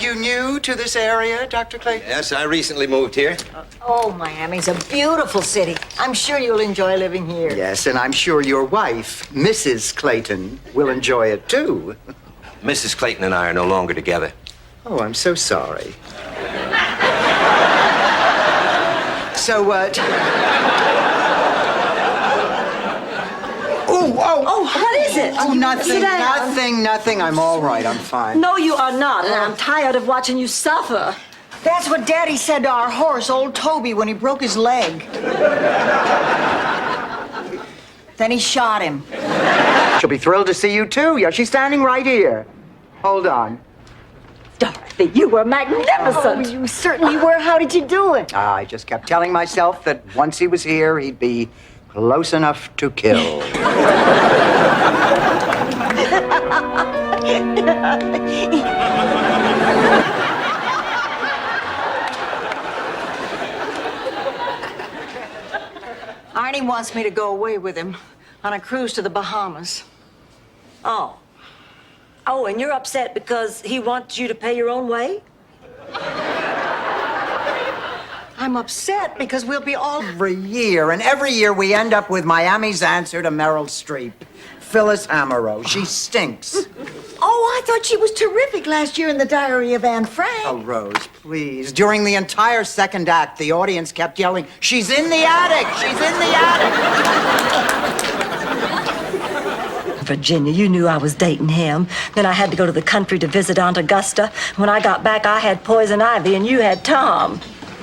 you new to this area, Dr. Clayton? Yes, I recently moved here. Oh, Miami's a beautiful city. I'm sure you'll enjoy living here. Yes, and I'm sure your wife, Mrs. Clayton, will enjoy it too. Mrs. Clayton and I are no longer together. Oh, I'm so sorry. So what? Oh, what is it? Oh, nothing, Sit down. nothing. I'm all right. I'm fine. No, you are not, and I'm tired of watching you suffer. That's what Daddy said to our horse, old Toby, when he broke his leg. Then he shot him. She'll be thrilled to see you too. Yeah, she's standing right here. Hold on. Dorothy, you were magnificent. Oh, you certainly were. How did you do it? I just kept telling myself that once he was here, he'd be close enough to kill. Arnie wants me to go away with him on a cruise to the Bahamas. Oh. Oh, and you're upset because he wants you to pay your own way? I'm upset because we'll be all... Every year, and every year we end up with Miami's answer to Meryl Streep. Phyllis Amaro. She stinks. Oh, I thought she was terrific last year in The Diary of Anne Frank. Oh, Rose, please. During the entire second act, the audience kept yelling, "She's in the attic! She's in the attic!" Virginia, you knew I was dating him. Then I had to go to the country to visit Aunt Augusta. When I got back, I had Poison Ivy and you had Tom.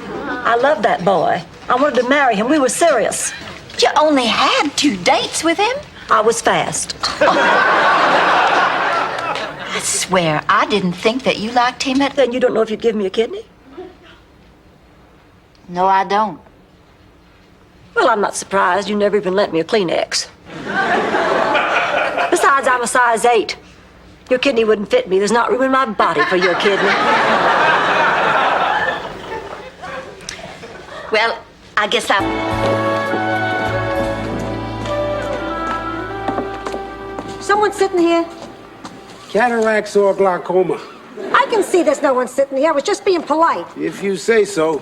I loved that boy. I wanted to marry him. We were serious. You only had 2 dates with him? I was fast. I swear, I didn't think that you liked him at... Then you don't know if you'd give me a kidney? No, I don't. Well, I'm not surprised. You never even lent me a Kleenex. Besides, I'm a size 8. Your kidney wouldn't fit me. There's not room in my body for your kidney. Well, I guess I... Someone sitting here? Cataracts or glaucoma? I can see there's no one sitting here. I was just being polite. If you say so.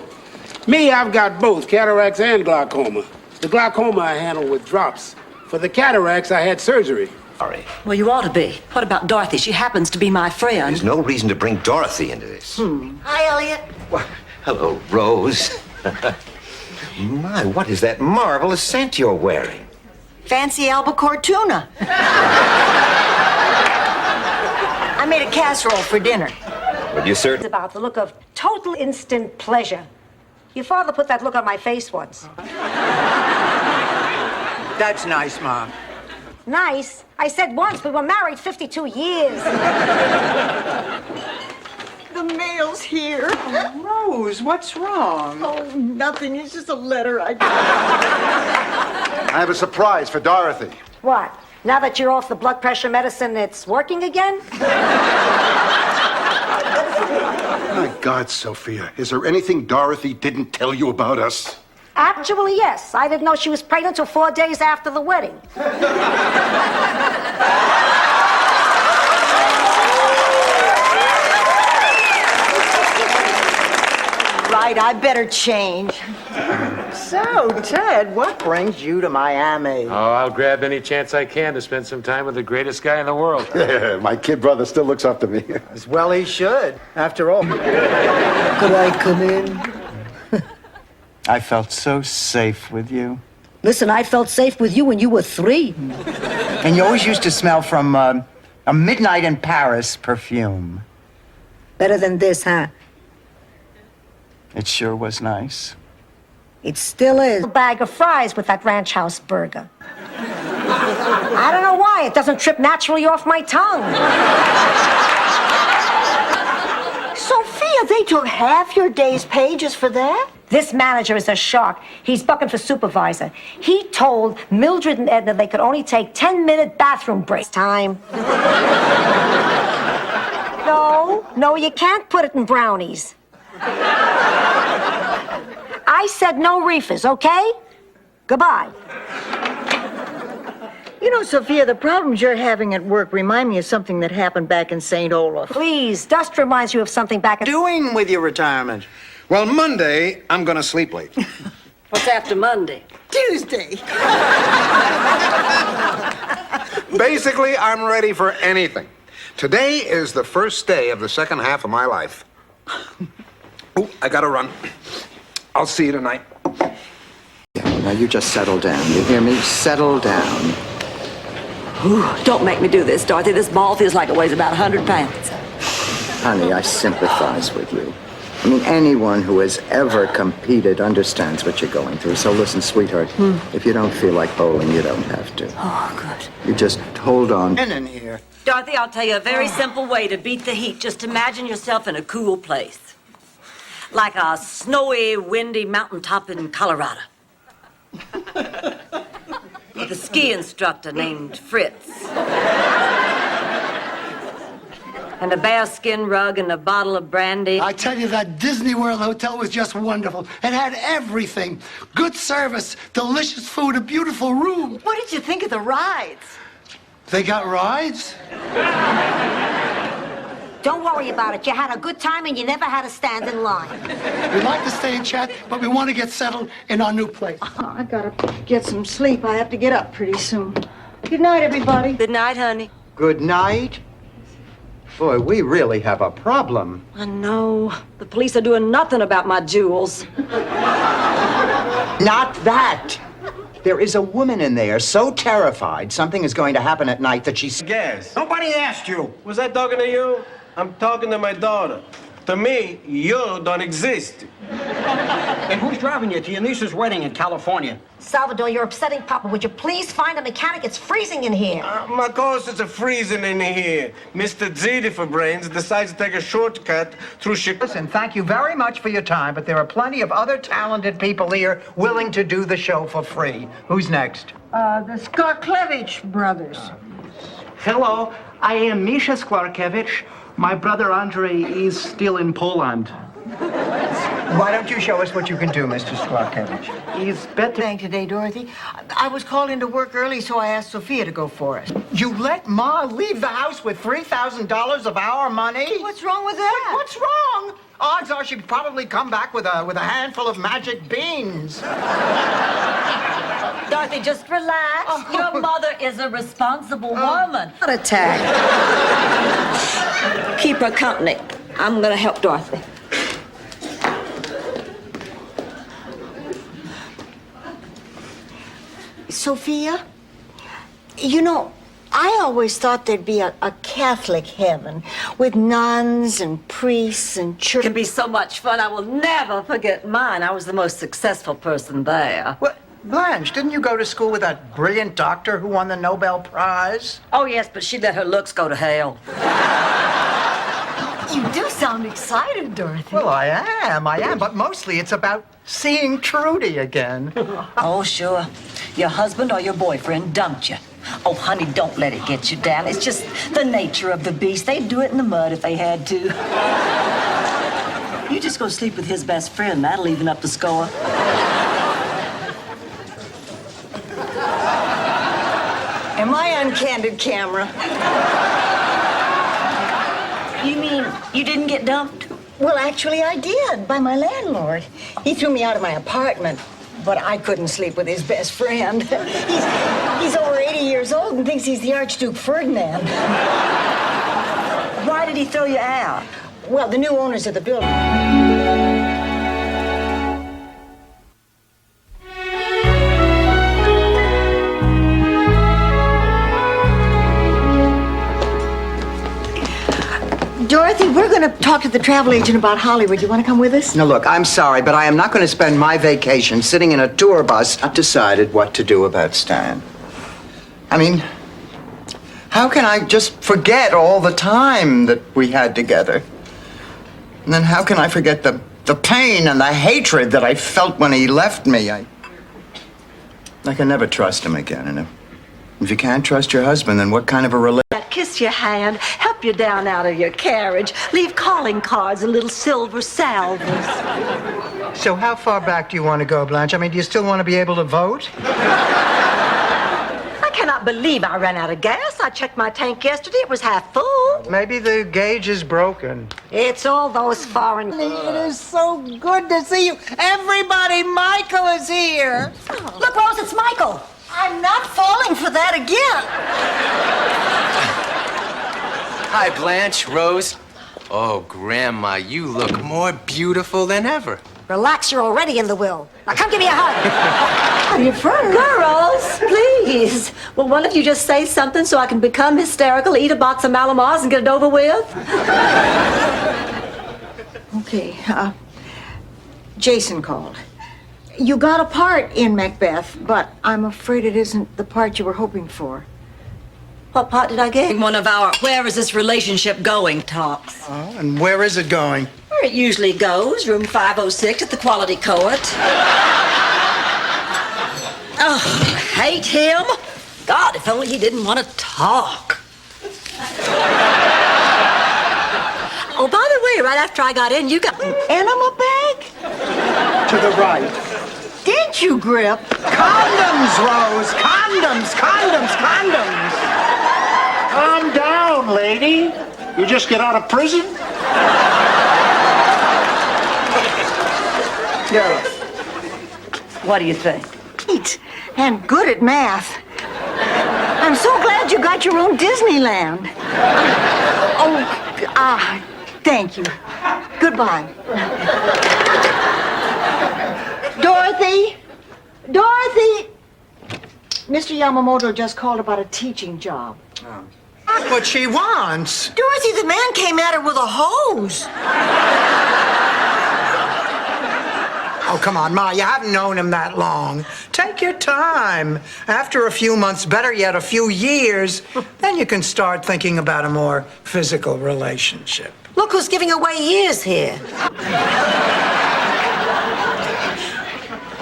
Me, I've got both cataracts and glaucoma. The glaucoma I handle with drops. For the cataracts, I had surgery. Sorry. Well, you ought to be. What about Dorothy? She happens to be my friend. There's no reason to bring Dorothy into this. Hi, Elliot. Well, hello, Rose. My, what is that marvelous scent you're wearing? Fancy albacore tuna. I made a casserole for dinner. Would you certain? It's about the look of total instant pleasure. Your father put that look on my face once. That's nice, Mom. Nice. I said once. We were married 52 years. The mail's here. Rose, what's wrong? Oh, nothing. It's just a letter I got. I have a surprise for Dorothy. What? Now that you're off the blood pressure medicine, it's working again? My God, Sophia, is there anything Dorothy didn't tell you about us? Actually, yes. I didn't know she was pregnant until 4 days after the wedding. Right, I better change. So, Ted, what brings you to Miami? Oh, I'll grab any chance I can to spend some time with the greatest guy in the world. My kid brother still looks up to me. As well he should. After all. Could I come in? I felt so safe with you. Listen, I felt safe with you when you were 3. And you always used to smell from a Midnight in Paris perfume. Better than this, huh? It sure was nice. It still is. A bag of fries with that ranch house burger. I don't know why. It doesn't trip naturally off my tongue. Sophia, they took half your day's pay just for that? This manager is a shark. He's bucking for supervisor. He told Mildred and Edna they could only take 10-minute bathroom breaks. Time. No, you can't put it in brownies. I said no reefers, okay? Goodbye. You know, Sophia, the problems you're having at work remind me of something that happened back in St. Olaf. Please, dust reminds you of something back in... Doing with your retirement? Well, Monday, I'm gonna sleep late. What's after Monday? Tuesday. Basically, I'm ready for anything. Today is the first day of the second half of my life. Oh, I gotta run. I'll see you tonight. Now you just settle down. You hear me? Settle down. Ooh, don't make me do this, Dorothy. This ball feels like it weighs about 100 pounds. Honey, I sympathize with you. I mean, anyone who has ever competed understands what you're going through. So listen, sweetheart, if you don't feel like bowling, you don't have to. Oh, good. You just hold on. In here. Dorothy, I'll tell you a very simple way to beat the heat. Just imagine yourself in a cool place. Like a snowy, windy mountaintop in Colorado. With a ski instructor named Fritz. And a bearskin rug and a bottle of brandy. I tell you, that Disney World hotel was just wonderful. It had everything. Good service, delicious food, a beautiful room. What did you think of the rides? They got rides? Don't worry about it. You had a good time and you never had to stand in line. We'd like to stay and chat, but we want to get settled in our new place. I gotta get some sleep. I have to get up pretty soon. Good night, everybody. Good night, honey. Good night. Boy, we really have a problem. I know. The police are doing nothing about my jewels. Not that. There is a woman in there so terrified something is going to happen at night that she's... Guess. Nobody asked you. Was I talking to you? I'm talking to my daughter. To me, you don't exist. And who's driving you to your niece's wedding in California? Salvador, you're upsetting Papa. Would you please find a mechanic? It's freezing in here. Of course, it's a freezing in here. Mr. Ziti for brains decides to take a shortcut through Chicago. Listen, thank you very much for your time, but there are plenty of other talented people here willing to do the show for free. Who's next? The Skarklevich brothers. Hello, I am Misha Sklarkevich. My brother Andrei is still in Poland. Why don't you show us what you can do, Mr. Sklarkevich? He's better. Thing today, Dorothy. I was called into work early, so I asked Sophia to go for us. You let Ma leave the house with $3,000 of our money? What's wrong with that? What's wrong? Odds are she'd probably come back with a handful of magic beans. Dorothy, just relax. Your mother is a responsible woman. Heart attack. Keep her company. I'm gonna help Dorothy. Sophia, you know, I always thought there'd be a Catholic heaven with nuns and priests and It church. can be so much fun. I will never forget mine. I was the most successful person there. What? Blanche, didn't you go to school with that brilliant doctor who won the Nobel Prize? Oh, yes, but she let her looks go to hell. You do sound excited, Dorothy. Well, I am, but mostly it's about seeing Trudy again. Oh, sure. Your husband or your boyfriend dumped you. Oh, honey, don't let it get you down. It's just the nature of the beast. They'd do it in the mud if they had to. You just go sleep with his best friend. That'll even up the score. Am I on candid camera? You mean you didn't get dumped? Well, actually, I did, by my landlord. He threw me out of my apartment, but I couldn't sleep with his best friend. He's over 80 years old and thinks he's the Archduke Ferdinand. Why did he throw you out? Well, the new owners of the building. Dorothy, we're going to talk to the travel agent about Hollywood. You want to come with us? Now, look, I'm sorry, but I am not going to spend my vacation sitting in a tour bus. I've decided what to do about Stan. I mean, how can I just forget all the time that we had together? And then how can I forget the pain and the hatred that I felt when he left me? I can never trust him again. And if you can't trust your husband, then what kind of a relationship? Kiss your hand, help you down out of your carriage, leave calling cards and little silver salvers. So how far back do you want to go, Blanche? I mean, do you still want to be able to vote? I cannot not believe I ran out of gas. I checked my tank yesterday. It was half full. Maybe the gauge is broken. It's all those foreign. It is so good to see you. Everybody, Michael is here. Look, Rose, it's Michael. I'm not falling for that again. Hi, Blanche, Rose. Oh, Grandma, you look more beautiful than ever. Relax, you're already in the will. Now come give me a hug. Your friend. Girls, please. Will one of you just say something so I can become hysterical, eat a box of Malamars, and get it over with? Okay, Jason called. You got a part in Macbeth, but I'm afraid it isn't the part you were hoping for. What part did I get? One of our "Where is this relationship going?" talks. Oh, and where is it going? Where it usually goes, room 506 at the Quality Court. Oh, I hate him. God, if only he didn't want to talk. Oh, by the way, right after I got in, you got an Enema bag? To the right. Did you, Grip? Condoms, Rose! Condoms, condoms, condoms! Calm down, lady. You just get out of prison? Yeah. What do you think? Neat and good at math. I'm so glad you got your own Disneyland. Thank you. Goodbye. Dorothy! Dorothy! Mr. Yamamoto just called about a teaching job. That's what she wants. Dorothy, the man came at her with a hose. Oh, come on, Ma, you haven't known him that long. Take your time. After a few months, better yet, a few years, then you can start thinking about a more physical relationship. Look who's giving away years here.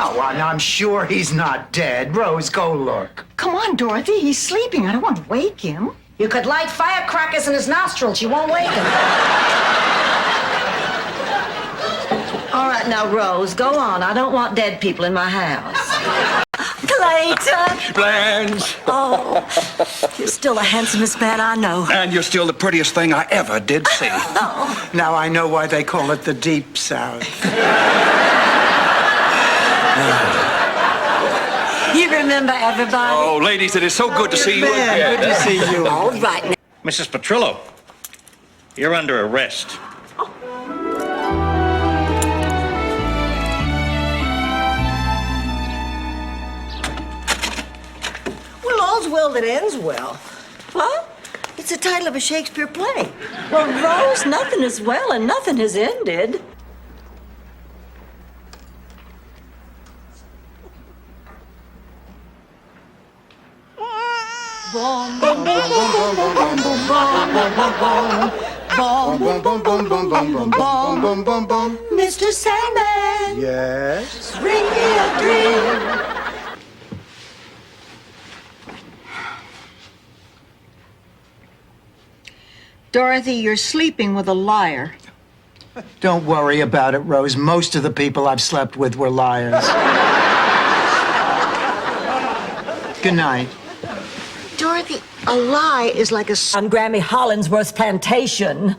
Oh, well, I'm sure he's not dead. Rose, go look. Come on, Dorothy, he's sleeping. I don't want to wake him. You could light firecrackers in his nostrils. You won't wake him. All right, now, Rose, go on. I don't want dead people in my house. Clayton! Blanche! Oh, you're still the handsomest man I know. And you're still the prettiest thing I ever did see. Now I know why they call it the Deep South. You remember everybody? Oh, ladies, it is so good to see you again. Good to see you. All right. Now. Mrs. Petrillo, you're under arrest. Well, all's well that ends well. What? It's the title of a Shakespeare play. Well, Rose, nothing is well and nothing has ended. Boom, boom, boom, boom, boom, boom, boom, boom, boom, boom. Mr. Sandman, Yes? bring me a dream. Dorothy, you're sleeping with a liar. Don't worry about it, Rose. Most of the people I've slept with were liars. Good night. Dorothy, a lie is like a... On Grammy Hollingsworth's plantation.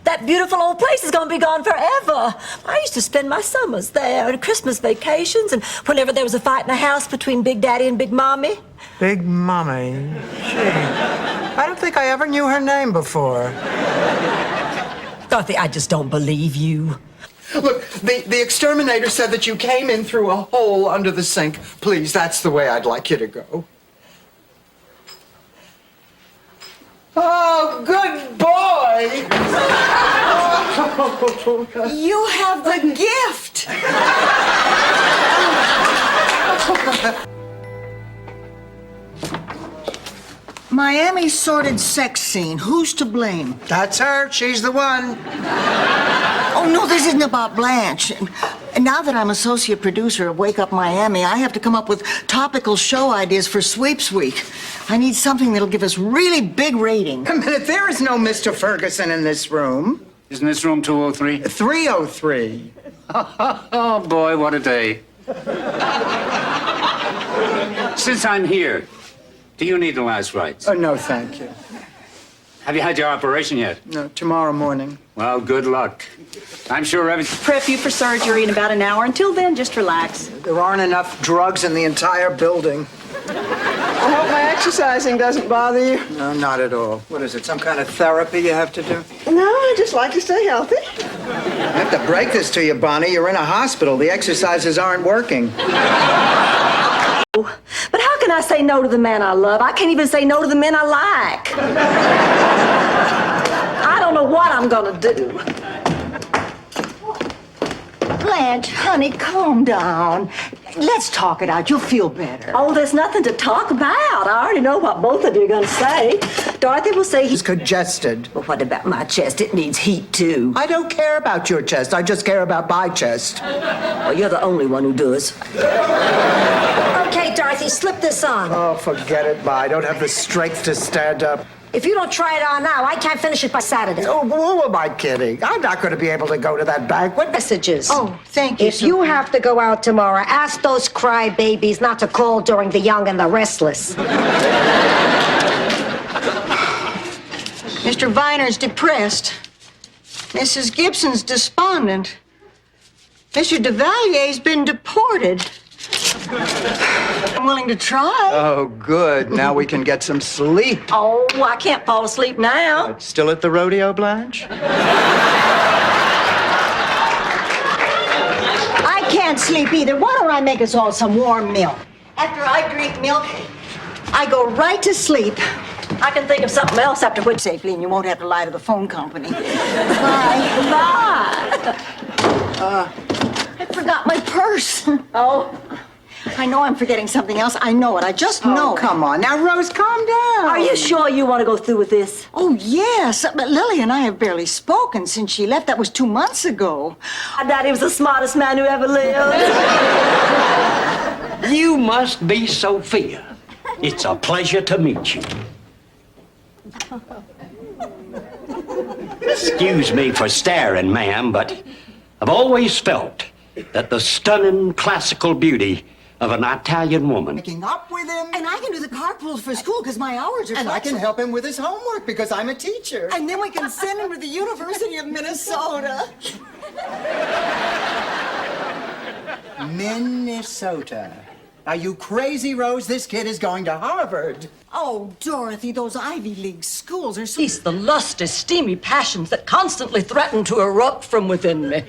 That beautiful old place is going to be gone forever. I used to spend my summers there and Christmas vacations and whenever there was a fight in the house between Big Daddy and Big Mommy. Big Mommy. Gee, I don't think I ever knew her name before. Dorothy, I just don't believe you. Look, the exterminator said that you came in through a hole under the sink. Please, that's the way I'd like you to go. Oh, good boy! You have the gift! Miami's sordid sex scene. Who's to blame? That's her. She's the one. Oh, no, this isn't about Blanche. And now that I'm associate producer of Wake Up Miami, I have to come up with topical show ideas for Sweeps Week. I need something that'll give us really big ratings. A minute, there is no Mr. Ferguson in this room. Isn't this room 203? 303. Oh, boy, what a day. Since I'm here, Do you need the last rites? Oh, no, thank you. Have you had your operation yet? No, tomorrow morning. Well, good luck. I'm sure everything... Prep you for surgery in about an hour. Until then, just relax. There aren't enough drugs in the entire building. I hope my exercising doesn't bother you. No, not at all. What is it, some kind of therapy you have to do? No, I just like to stay healthy. I have to break this to you, Bonnie. You're in a hospital. The exercises aren't working. But how can I say no to the man I love? I can't even say no to the men I like. I don't know what I'm gonna do. Blanche, honey, calm down. Let's talk it out. You'll feel better. Oh, there's nothing to talk about. I already know what both of you are gonna say. Dorothy will say He's congested. Well, what about my chest? It needs heat, too. I don't care about your chest. I just care about my chest. Well, you're the only one who does. Okay, Dorothy, slip this on. Oh, forget it, Ma. I don't have the strength to stand up. If you don't try it on now, I can't finish it by Saturday. Oh, who am I kidding? I'm not going to be able to go to that banquet. Messages. Oh, thank you. If you have to go out tomorrow, ask those crybabies not to call during the young and the restless. Mr. Viner's depressed. Mrs. Gibson's despondent. Mr. Duvalier's been deported. I'm willing to try. Oh, good. Now we can get some sleep. Oh, I can't fall asleep now. Still at the rodeo, Blanche? I can't sleep either. Why don't I make us all some warm milk? After I drink milk, I go right to sleep. I can think of something else after which... Safely, and you won't have to lie to the phone company. Bye. Bye. I forgot my purse. Oh. I know I'm forgetting something else. I know it. I just know. Oh, come on. Now, Rose, calm down. Are you sure you want to go through with this? Oh, yes. But Lily and I have barely spoken since she left. That was 2 months ago. Daddy was the smartest man who ever lived. You must be Sophia. It's a pleasure to meet you. Excuse me for staring, ma'am, but I've always felt that the stunning classical beauty of an Italian woman. Picking up with him. And I can do the carpools for school because my hours are And I can flexible. help him with his homework because I'm a teacher. And then we can send him to the University of Minnesota. Minnesota. Are you crazy, Rose? This kid is going to Harvard. Oh, Dorothy, those Ivy League schools are so... Cease the lusty, steamy passions that constantly threaten to erupt from within me.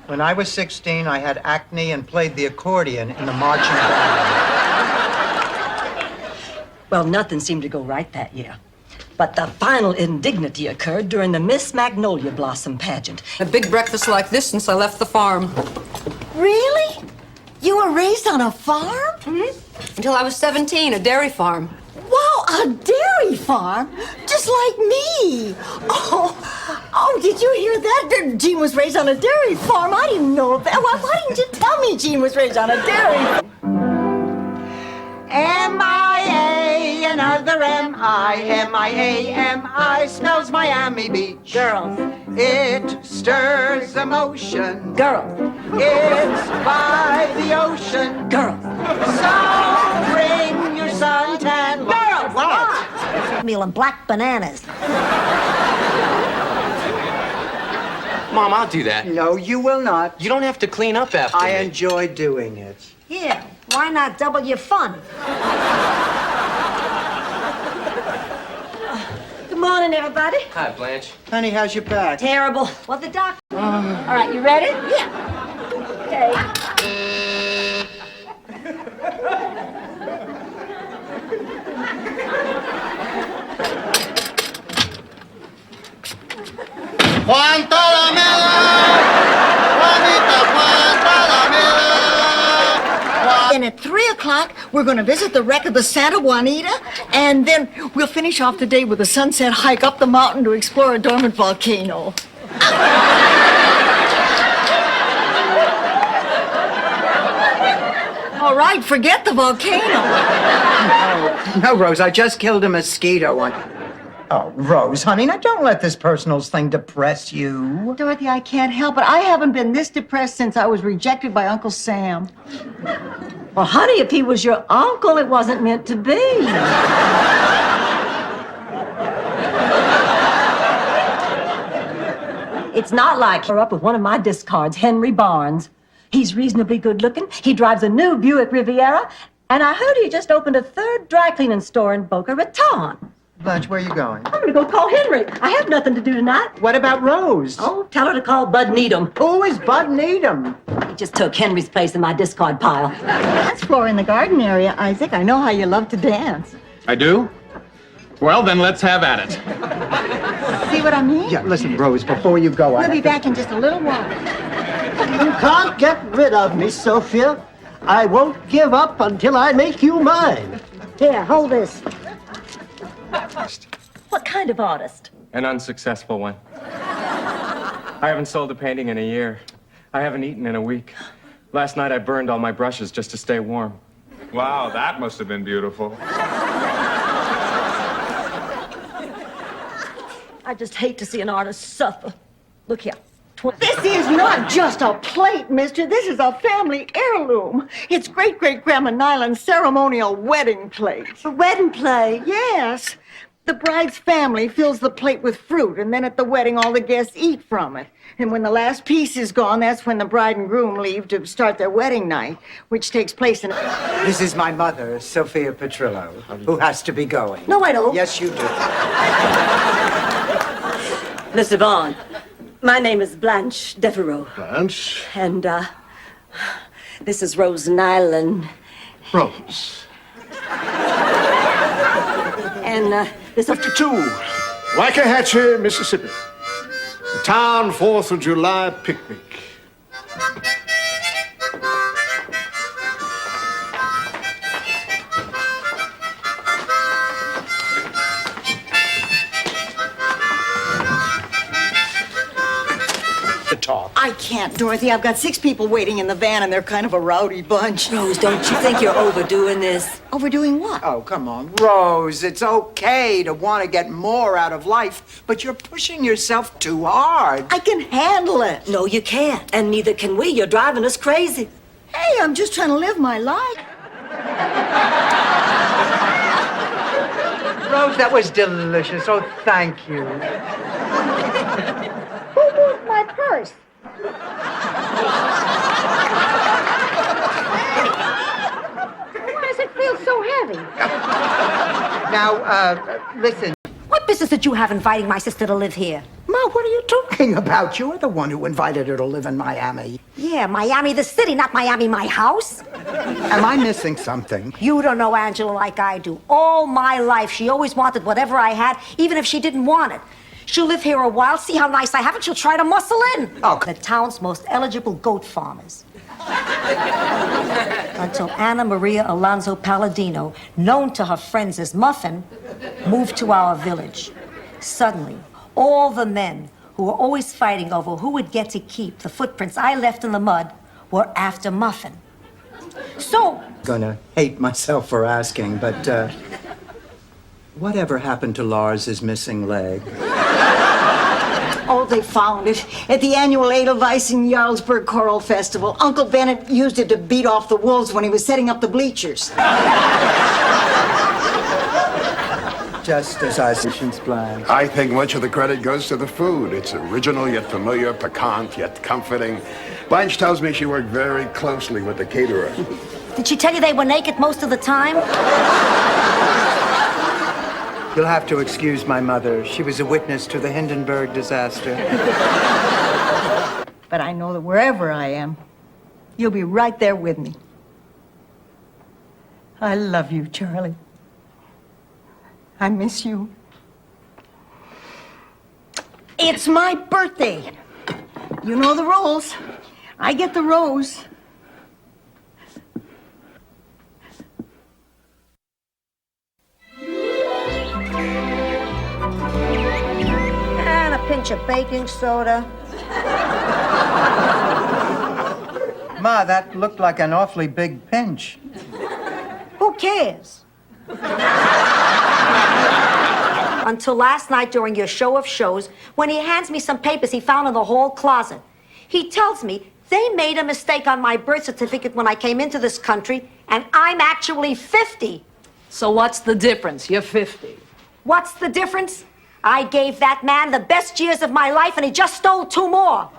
When I was 16, I had acne and played the accordion in the marching band. Well, nothing seemed to go right that year. But the final indignity occurred during the Miss Magnolia Blossom pageant. A big breakfast like this since I left the farm. Really? You were raised on a farm? Mm-hmm. Until I was 17, a dairy farm. Wow, a dairy farm? Just like me. Oh, did you hear that? Jean was raised on a dairy farm. I didn't know that. Why didn't you tell me Jean was raised on a dairy farm? M-I-A, another M-I, M-I-A, M-I spells Miami Beach. Girls. It stirs emotion. Girls. It's by the ocean. Girls. So bring your suntan lotion. Girls, what? Meal and black bananas. Mom, I'll do that. No, you will not. You don't have to clean up after I me. enjoy doing it. Yeah, why not double your fun? Good morning, everybody. Hi, Blanche. Honey, how's your back? Terrible. Well, the doc... All right, you ready? Yeah. Okay. Juanita la And at 3 o'clock, we're going to visit the wreck of the Santa Juanita, and then we'll finish off the day with a sunset hike up the mountain to explore a dormant volcano. All right, forget the volcano. No, Rose, I just killed a mosquito. Oh, Rose, honey, now don't let this personal thing depress you. Dorothy, I can't help it. I haven't been this depressed since I was rejected by Uncle Sam. Well, honey, if he was your uncle, it wasn't meant to be. It's not like her up with one of my discards, Henry Barnes. He's reasonably good looking. He drives a new Buick Riviera. And I heard he just opened a third dry cleaning store in Boca Raton. Blanche, where are you going? I'm going to go call Henry. I have nothing to do tonight. What about Rose? Oh, tell her to call Bud Needham. Who is Bud Needham? He just took Henry's place in my discard pile. That's floor in the garden area, Isaac. I know how you love to dance. I do? Well, then let's have at it. See what I mean? Yeah, listen, Rose, before you go, We'll be back in just a little while. You can't get rid of me, Sophia. I won't give up until I make you mine. Here, hold this. What kind of artist? An unsuccessful one. I haven't sold a painting in a year. I haven't eaten in a week. Last night I burned all my brushes just to stay warm. Wow, that must have been beautiful. I just hate to see an artist suffer. Look here. This is not just a plate, mister. This is a family heirloom. It's great-great-grandma Nyland's ceremonial wedding plate. A wedding plate? Yes. The bride's family fills the plate with fruit, and then at the wedding, all the guests eat from it. And when the last piece is gone, that's when the bride and groom leave to start their wedding night, which takes place in... This is my mother, Sophia Petrillo, who has to be going. No, I don't. Yes, you do. Mr. Vaughn, my name is Blanche Devereaux. Blanche? And, this is Rose Nyland. Rose. And, this is... 52, Waxahachie, Mississippi. The town 4th of July picnic. Talk. I can't, Dorothy. I've got 6 people waiting in the van, and they're kind of a rowdy bunch. Rose, don't you think you're overdoing this? Overdoing what? Oh, come on, Rose. It's okay to want to get more out of life, but you're pushing yourself too hard. I can handle it. No, you can't. And neither can we. You're driving us crazy. Hey, I'm just trying to live my life. Rose, that was delicious. Oh, thank you. Who moved my purse? Why does it feel so heavy? Now, listen. What business did you have inviting my sister to live here? Ma, what are you talking about? You're the one who invited her to live in Miami. Yeah, Miami the city, not Miami my house. Am I missing something? You don't know Angela like I do. All my life, she always wanted whatever I had, even if she didn't want it. She'll live here a while, see how nice I have it, she'll try to muscle in. Oh. The town's most eligible goat farmers. Until Anna Maria Alonzo Palladino, known to her friends as Muffin, moved to our village. Suddenly, all the men who were always fighting over who would get to keep the footprints I left in the mud were after Muffin. So... Gonna hate myself for asking, but, whatever happened to Lars's missing leg? Oh, they found it at the annual Edelweiss in Jarlsberg Choral Festival. Uncle Bennett used it to beat off the wolves when he was setting up the bleachers. Just as I mentioned, Blanche. I think much of the credit goes to the food. It's original yet familiar, piquant yet comforting. Blanche tells me she worked very closely with the caterer. Did she tell you they were naked most of the time? You'll have to excuse my mother. She was a witness to the Hindenburg disaster. But I know that wherever I am, you'll be right there with me. I love you, Charlie. I miss you. It's my birthday. You know the rules. I get the rose. And a pinch of baking soda. Ma, that looked like an awfully big pinch. Who cares? Until last night during your show of shows, when he hands me some papers he found in the hall closet. He tells me they made a mistake on my birth certificate when I came into this country, And I'm actually 50. So what's the difference? You're 50. What's the difference? I gave that man the best years of my life, and he just stole 2 more.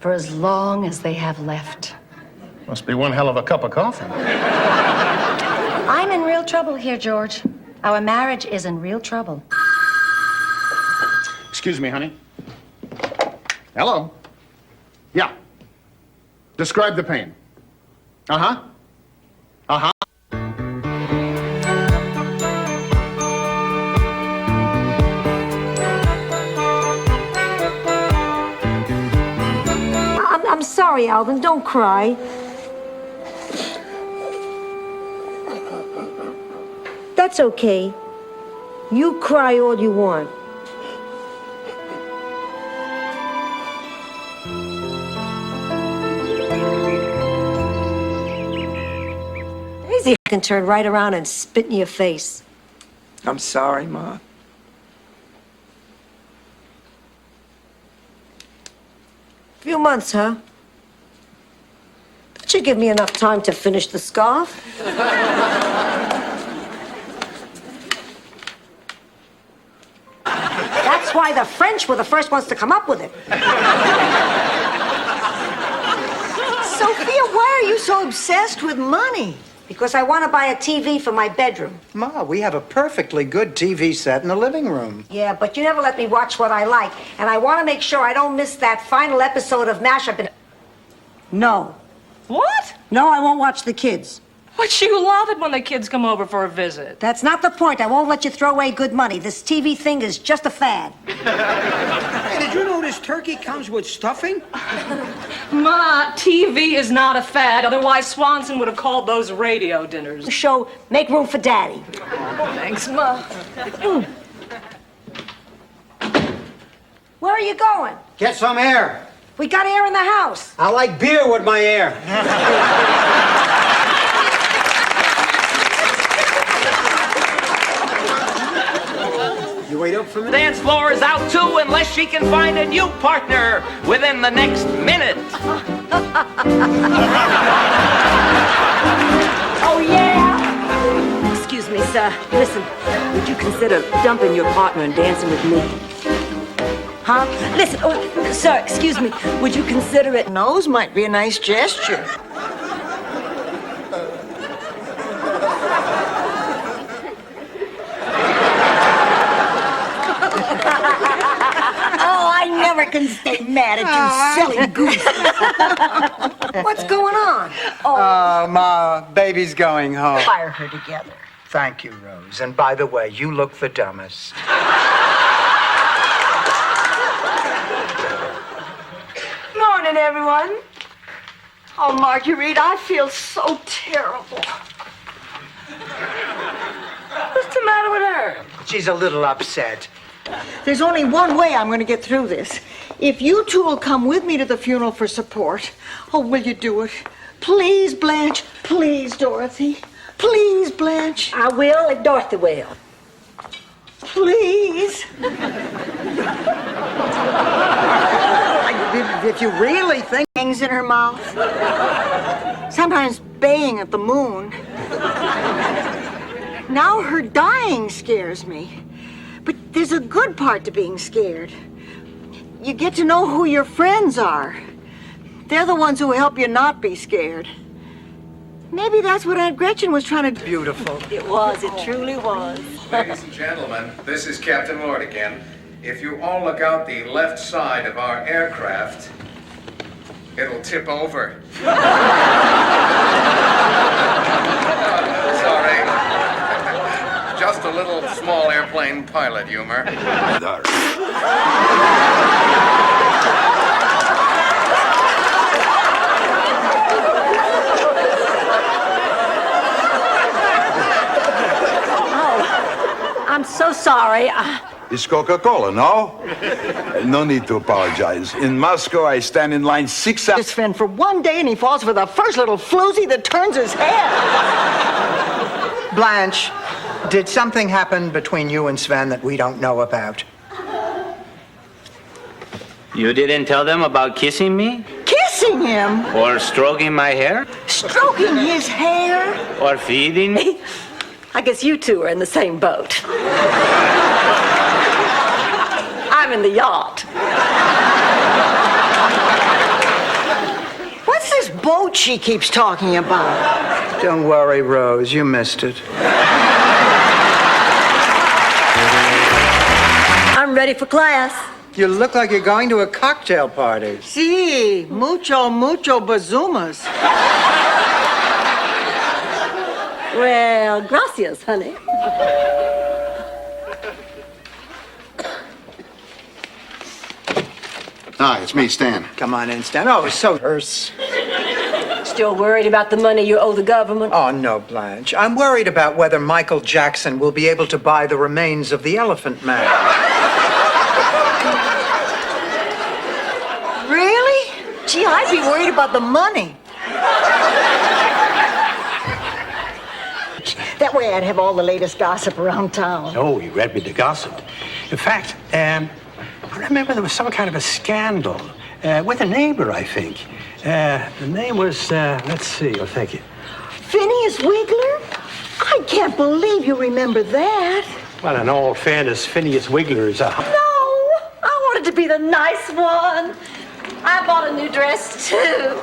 For as long as they have left. Must be one hell of a cup of coffee. I'm in real trouble here, George. Our marriage is in real trouble. Excuse me, honey. Hello? Yeah. Describe the pain. Uh-huh. Uh-huh. I'm sorry, Alvin. Don't cry. That's okay. You cry all you want. Easy, I can turn right around and spit in your face. I'm sorry, Ma. Few months, huh? That should give me enough time to finish the scarf. That's why the French were the first ones to come up with it. Sophia, why are you so obsessed with money? Because I want to buy a TV for my bedroom. Ma, we have a perfectly good TV set in the living room. Yeah, but you never let me watch what I like. And I want to make sure I don't miss that final episode of MASH-up. No. What? No, I won't watch the kids. But you love it when the kids come over for a visit. That's not the point. I won't let you throw away good money. This TV thing is just a fad. Hey, did you know this turkey comes with stuffing? Ma, TV is not a fad. Otherwise, Swanson would have called those radio dinners. The show, Make Room for Daddy. Thanks, Ma. Where are you going? Get some air. We got air in the house. I like beer with my air. You wait up for me? The dance floor is out too, unless she can find a new partner within the next minute. Oh, yeah? Excuse me, sir. Listen, would you consider dumping your partner and dancing with me? Huh? Listen, oh, sir, excuse me. Would you consider it? Nose might be a nice gesture. Oh, I never can stay mad at you, silly goose. What's going on? Oh, Ma, baby's going home. Fire her together. Thank you, Rose. And by the way, you look the dumbest. Morning, everyone. Oh, Marguerite, I feel so terrible. What's the matter with her? She's a little upset. There's only one way I'm going to get through this. If you two will come with me to the funeral for support. Oh, will you do it? Please, Blanche. Please, Dorothy. Please, Blanche. I will if Dorothy will. Please. If you really think things in her mouth. Sometimes baying at the moon. Now her dying scares me. But there's a good part to being scared. You get to know who your friends are. They're the ones who help you not be scared. Maybe that's what Aunt Gretchen was trying to do. Beautiful. It was. It truly was. Ladies and gentlemen, this is Captain Lord again. If you all look out the left side of our aircraft, it'll tip over. Sorry. Just a little small airplane pilot humor. I'm so sorry. It's Coca-Cola, no? No need to apologize. In Moscow, I stand in line 6 hours. Sven for one day and he falls for the first little floozy that turns his head. Blanche, did something happen between you and Sven that we don't know about? You didn't tell them about kissing me? Kiss caressing him. Or stroking my hair? Stroking his hair. Or feeding? I guess you two are in the same boat. I'm in the yacht. What's this boat she keeps talking about? Don't worry, Rose. You missed it. I'm ready for class. You look like you're going to a cocktail party. Sí, mucho bazumas. Well, gracias, honey. Hi, it's me, Stan. Come on in, Stan. Oh, so terse. Still worried about the money you owe the government? Oh, no, Blanche. I'm worried about whether Michael Jackson will be able to buy the remains of the Elephant Man. Really? Gee, I'd be worried about the money. That way I'd have all the latest gossip around town. Oh, you read me the gossip. In fact, I remember there was some kind of a scandal with a neighbor, I think. The name was, let's see, oh, thank you. Phineas Wiggler? I can't believe you remember that. Well, in all fairness, Phineas Wiggler is a... No, I wanted to be the nice one. I bought a new dress, too.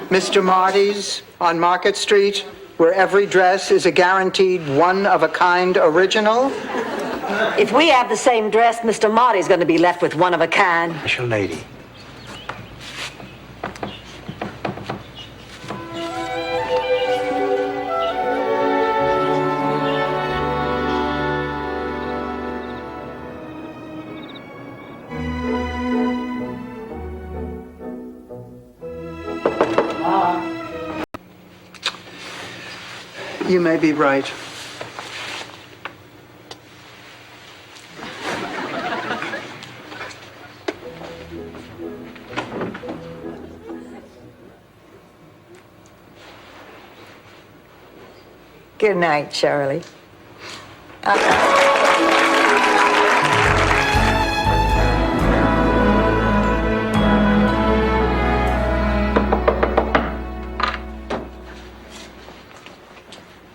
Mr. Marty's on Market Street, where every dress is a guaranteed one-of-a-kind original. If we have the same dress, Mr. Marty's going to be left with one of a kind. Special lady. You may be right. Good night, Charlie.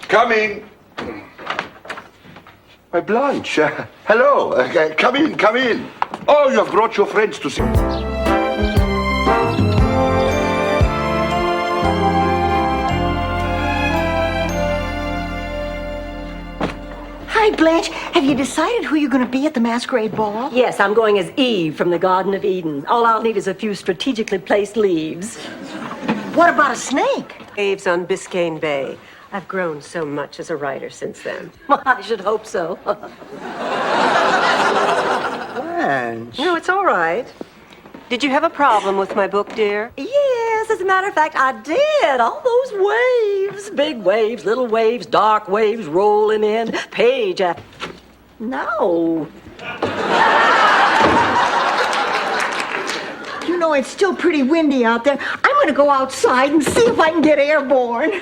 Coming. My Blanche, hello. Come in, come in. Oh, you have brought your friends to see. Hi, Blanche. Have you decided who you're going to be at the masquerade ball? Yes, I'm going as Eve from the Garden of Eden. All I'll need is a few strategically placed leaves. What about a snake? Waves on Biscayne Bay. I've grown so much as a writer since then. Well, I should hope so. Blanche. No, it's all right. Did you have a problem with my book, dear? Yes, as a matter of fact, I did. All those waves. Big waves, little waves, dark waves rolling in. Page after... No. You know, it's still pretty windy out there. I'm going to go outside and see if I can get airborne.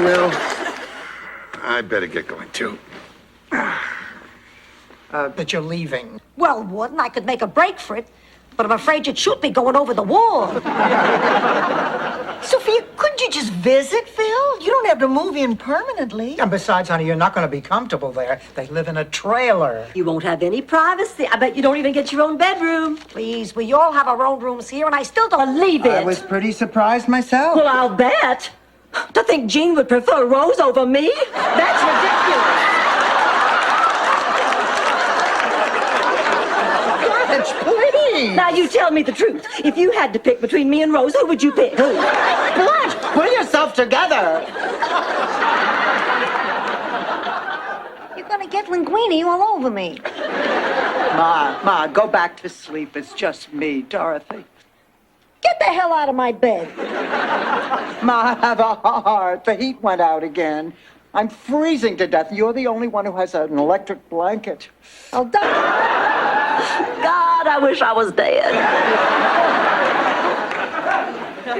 Well, I better get going too. That you're leaving. Well, wouldn't I could make a break for it, but I'm afraid you'd shoot me going over the wall. Sophia, couldn't you just visit, Phil? You don't have to move in permanently. And besides, honey, you're not going to be comfortable there. They live in a trailer. You won't have any privacy. I bet you don't even get your own bedroom. Please, we all have our own rooms here, and I still don't Believe it. I was pretty surprised myself. Well, I'll bet. To think Jean would prefer Rose over me? That's ridiculous. Blanche, please. Now, you tell me the truth. If you had to pick between me and Rose, who would you pick? Who? Blanche, pull yourself together. You're gonna get linguine all over me. Ma, go back to sleep. It's just me, Dorothy. Get the hell out of my bed. Ma, I have a heart. The heat went out again. I'm freezing to death. You're the only one who has an electric blanket. Oh, God, I wish I was dead.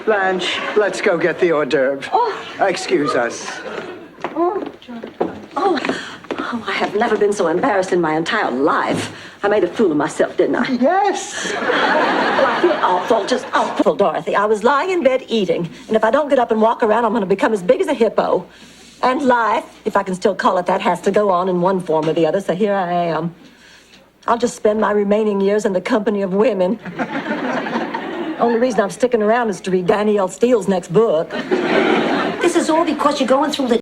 Blanche, let's go get the hors d'oeuvre. Excuse us. Oh, Oh, I have never been so embarrassed in my entire life. I made a fool of myself, didn't I? Yes. Well, I feel awful, just awful, Dorothy. I was lying in bed eating, and if I don't get up and walk around, I'm going to become as big as a hippo. And life, if I can still call it that, has to go on in one form or the other, so here I am. I'll just spend my remaining years in the company of women. Only reason I'm sticking around is to read Danielle Steele's next book. This is all because you're going through the...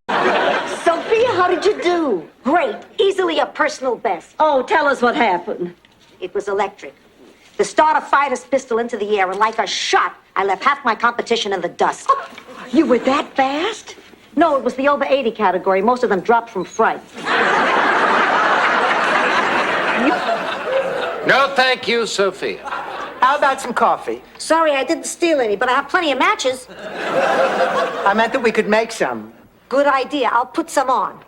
Sophia, how did you do? Great. Easily a personal best. Oh, tell us what happened. It was electric. The starter fired his pistol into the air, and like a shot, I left half my competition in the dust. You were that fast? No, it was the over 80 category. Most of them dropped from fright. No, thank you, Sophia. How about some coffee? Sorry, I didn't steal any, but I have plenty of matches. I meant that we could make some. Good idea. I'll put some on.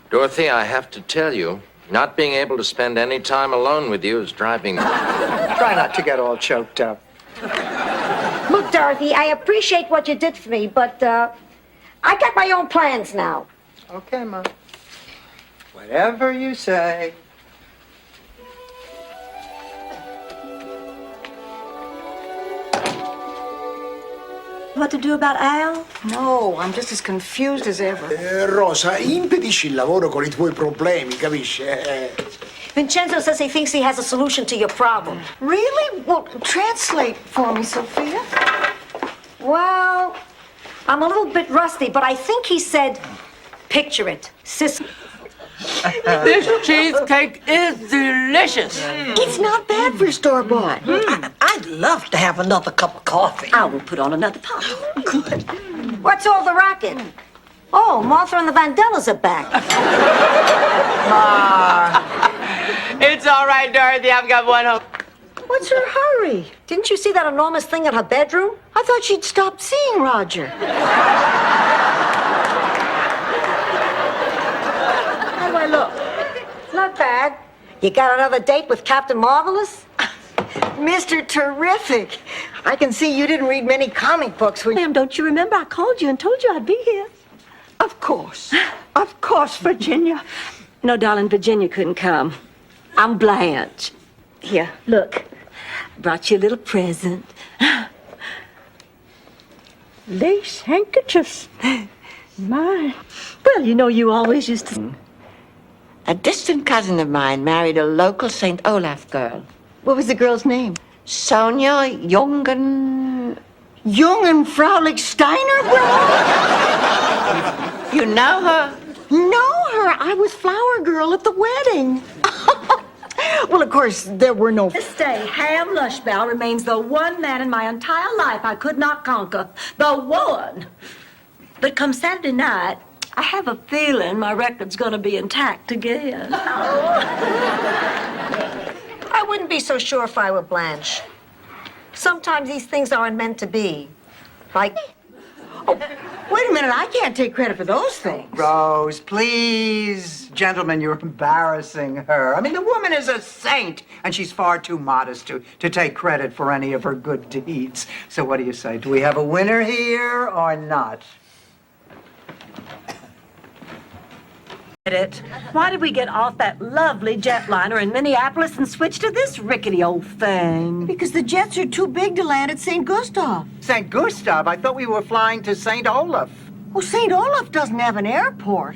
Dorothy, I have to tell you, not being able to spend any time alone with you is driving me. Try not to get all choked up. Look, Dorothy, I appreciate what you did for me, but I got my own plans now. Okay, Ma. Whatever you say. What to do about Al? No, I'm just as confused as ever. Rosa, impedisci il lavoro con I tuoi problemi, capisci? Vincenzo says he thinks he has a solution to your problem. Really? Well, translate for me, Sophia. Well, I'm a little bit rusty, but I think he said, picture it. This cheesecake is delicious. It's not bad for store-bought. I'd love to have another cup of coffee. I will put on another pot. Good. What's all the racket? Oh, Martha and the Vandellas are back. It's all right, Dorothy. I've got one home. What's her hurry? Didn't you see that enormous thing in her bedroom? I thought she'd stopped seeing Roger. How do I look? Not bad. You got another date with Captain Marvelous? Mr. Terrific. I can see you didn't read many comic books when... Ma'am, don't you remember I called you and told you I'd be here? Of course. Of course, Virginia. No, darling, Virginia couldn't come. I'm Blanche. Here, look. Brought you a little present. Lace handkerchiefs. My. Well, you know you always used to... A distant cousin of mine married a local St. Olaf girl. What was the girl's name? Sonia Jungen... Jungen Fraulich Steiner, bro? You know her? Know her? I was flower girl at the wedding. Well, of course, there were no... This day, Ham Lushbell remains the one man in my entire life I could not conquer. The one. But come Saturday night, I have a feeling my record's gonna be intact again. I wouldn't be so sure if I were Blanche. Sometimes these things aren't meant to be. Like... Oh, wait a minute, I can't take credit for those things. Rose, please. Gentlemen, you're embarrassing her. I mean, the woman is a saint, and she's far too modest to take credit for any of her good deeds. So what do you say? Do we have a winner here or not? Why did we get off that lovely jetliner in Minneapolis and switch to this rickety old thing? Because the jets are too big to land at St. Gustav. St. Gustav? I thought we were flying to St. Olaf. Well, St. Olaf doesn't have an airport.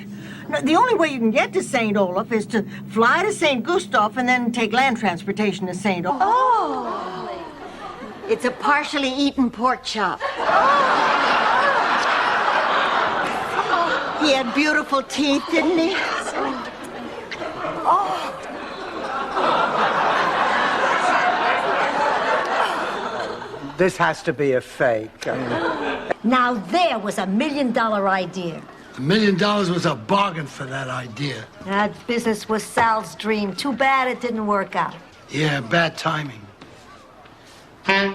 No, the only way you can get to St. Olaf is to fly to St. Gustav and then take land transportation to St. Olaf. Oh! It's a partially eaten pork chop. He had beautiful teeth, didn't he? Oh. This has to be a fake. Now there was $1 million idea. $1 million was a bargain for that idea. That business was Sal's dream. Too bad it didn't work out. Yeah, bad timing. Hey!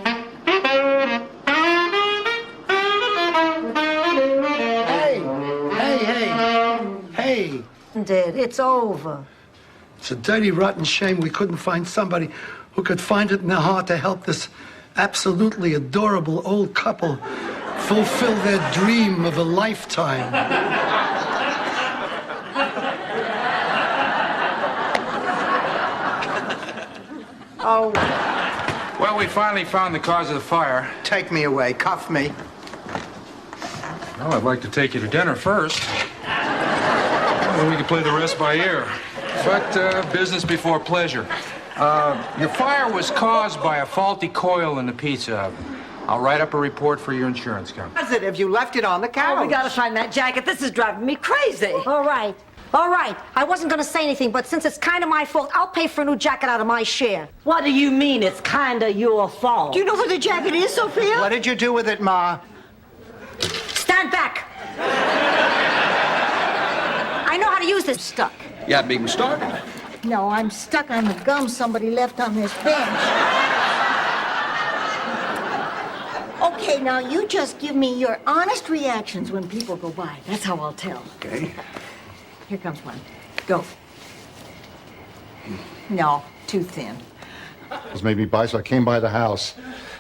It's over. It's a dirty, rotten shame we couldn't find somebody who could find it in their heart to help this absolutely adorable old couple fulfill their dream of a lifetime. Oh, Well, we finally found the cause of the fire. take me away. Cuff me. Well, I'd like to take you to dinner first. Then we can play the rest by ear. But business before pleasure. Your fire was caused by a faulty coil in the pizza oven. I'll write up a report for your insurance company. Positive, you left it on the couch. Oh, we gotta find that jacket. This is driving me crazy. All right. All right. I wasn't going to say anything, but since it's kind of my fault, I'll pay for a new jacket out of my share. What do you mean it's kinda your fault? Do you know where the jacket is, Sophia? What did you do with it, Ma? Stand back. I know how to use this. Stuck. Yeah, big mistake. No, I'm stuck on the gum somebody left on this bench. Okay, now you just give me your honest reactions when people go by. That's how I'll tell. Okay. Here comes one. Go. No, too thin. Was made me buy, so I came by the house.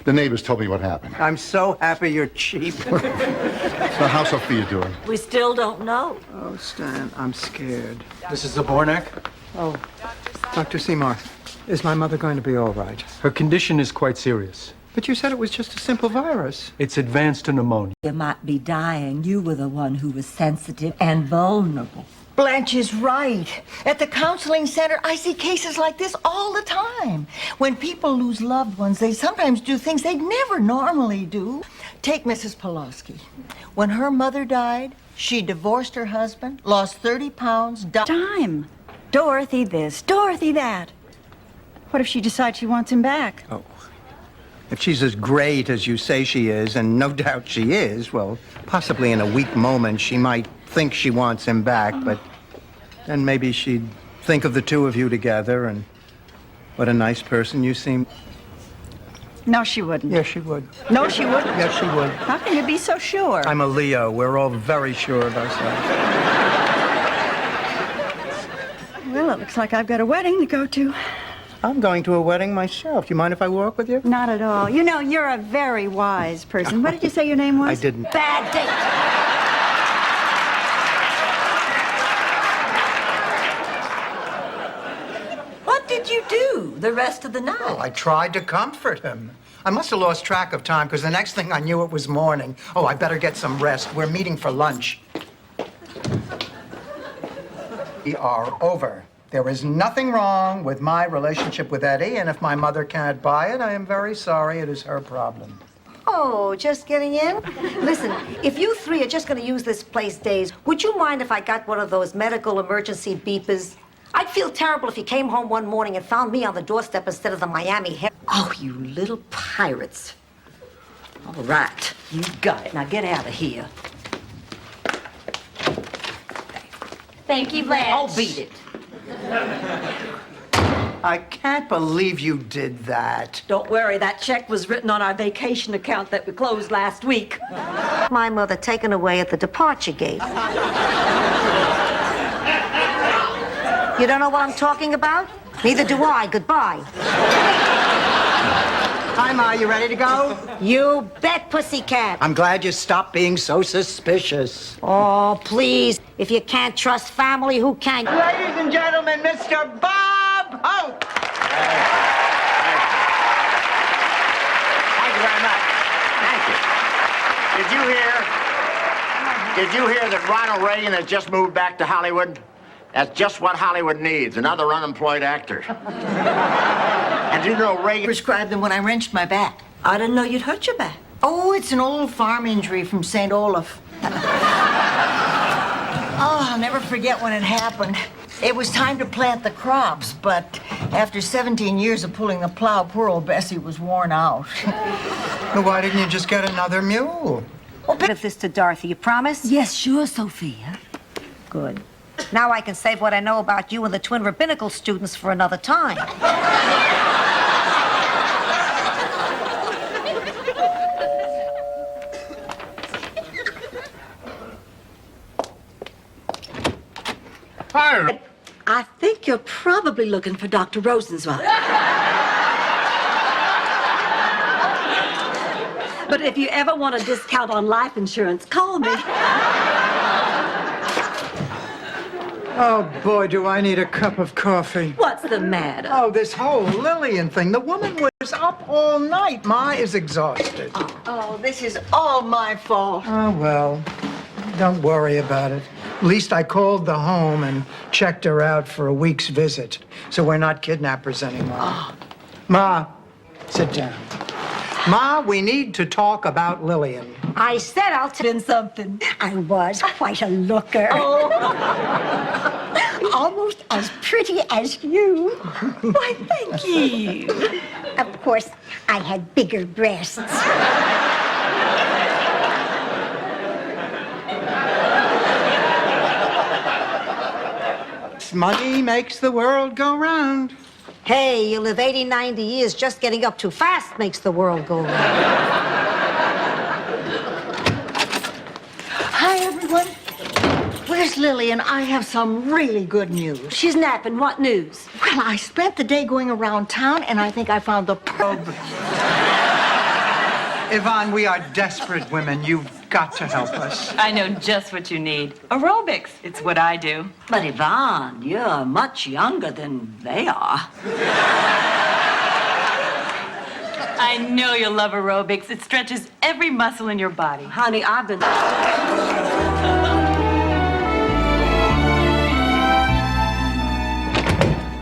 The neighbors told me what happened. I'm so happy you're cheap. So how's Sophia doing? We still don't know. Oh, Stan, I'm scared. This is Zabornak. Oh, Dr. Seymour, is my mother going to be all right? Her condition is quite serious. But you said it was just a simple virus. It's advanced to pneumonia. You might be dying. You were the one who was sensitive and vulnerable. Blanche is right. At the counseling center, I see cases like this all the time. When people lose loved ones, they sometimes do things they'd never normally do. Take Mrs. Pulaski. When her mother died, she divorced her husband, lost 30 pounds, Time. Dorothy this, Dorothy that. What if she decides she wants him back? Oh. If she's as great as you say she is, and no doubt she is, well, possibly in a weak moment she might think she wants him back, but then maybe she'd think of the two of you together and what a nice person you seem. No, she wouldn't. Yes, she would. No, she wouldn't. Yes, she would. How can you be so sure? I'm a Leo. We're all very sure of ourselves. Well, it looks like I've got a wedding to go to. I'm going to a wedding myself. Do you mind if I walk with you? Not at all. You know, you're a very wise person. What did you say your name was? I didn't. Bad date. What did you do the rest of the night? Well, I tried to comfort him. I must have lost track of time because the next thing I knew it was morning. Oh, I better get some rest. We're meeting for lunch. We are over. There is nothing wrong with my relationship with Eddie, and if my mother can't buy it, I am very sorry. It is her problem. Oh, just getting in? Listen, if you three are just going to use this place days, would you mind if I got one of those medical emergency beepers? I'd feel terrible if you came home one morning and found me on the doorstep instead of the Miami Herald. Oh, you little pirates. All right, you got it. Now get out of here. Thank you, Blanche. I'll beat it. I can't believe you did that. Don't worry, that check was written on our vacation account that we closed last week. My mother taken away at the departure gate. You don't know what I'm talking about? Neither do I. Goodbye. Hi, Ma. You ready to go? You bet, pussycat. I'm glad you stopped being so suspicious. Oh, please. If you can't trust family, who can? Ladies and gentlemen, Mr. Bob Hope. Thank you very much. Thank you. Did you hear that Ronald Reagan has just moved back to Hollywood? That's just what Hollywood needs, another unemployed actor. And you know Reagan Prescribed them when I wrenched my back. I didn't know you'd hurt your back. Oh, it's an old farm injury from St. Olaf. Oh, I'll never forget when it happened. It was time to plant the crops, but after 17 years of pulling the plow, poor old Bessie was worn out. Well, why didn't you just get another mule? Oh, give this to Dorothy, you promise? Yes, sure, Sophia. Good. Now I can save what I know about you and the twin rabbinical students for another time. I think you're probably looking for Dr. Rosenzweig. But if you ever want a discount on life insurance, call me. Oh, boy, do I need a cup of coffee. What's the matter? Oh, this whole Lillian thing. The woman was up all night. Ma is exhausted. Oh, this is all my fault. Oh, well, don't worry about it. At least I called the home and checked her out for a week's visit, so we're not kidnappers anymore. Ma, sit down. Ma, we need to talk about Lillian. I said I'll tell something. I was quite a looker. Oh. Almost as pretty as you. Why, thank you. Of course, I had bigger breasts. Money makes the world go round. Hey, you live 80, 90 years, just getting up too fast makes the world go round. Hi, everyone. Where's Lillian? I have some really good news. She's napping. What news? Well, I spent the day going around town, and I think I found the Yvonne, we are desperate women. You've got to help us. I know just what you need. Aerobics. It's what I do. But Yvonne, you're much younger than they are. I know you'll love aerobics. It stretches every muscle in your body. Honey, I've been...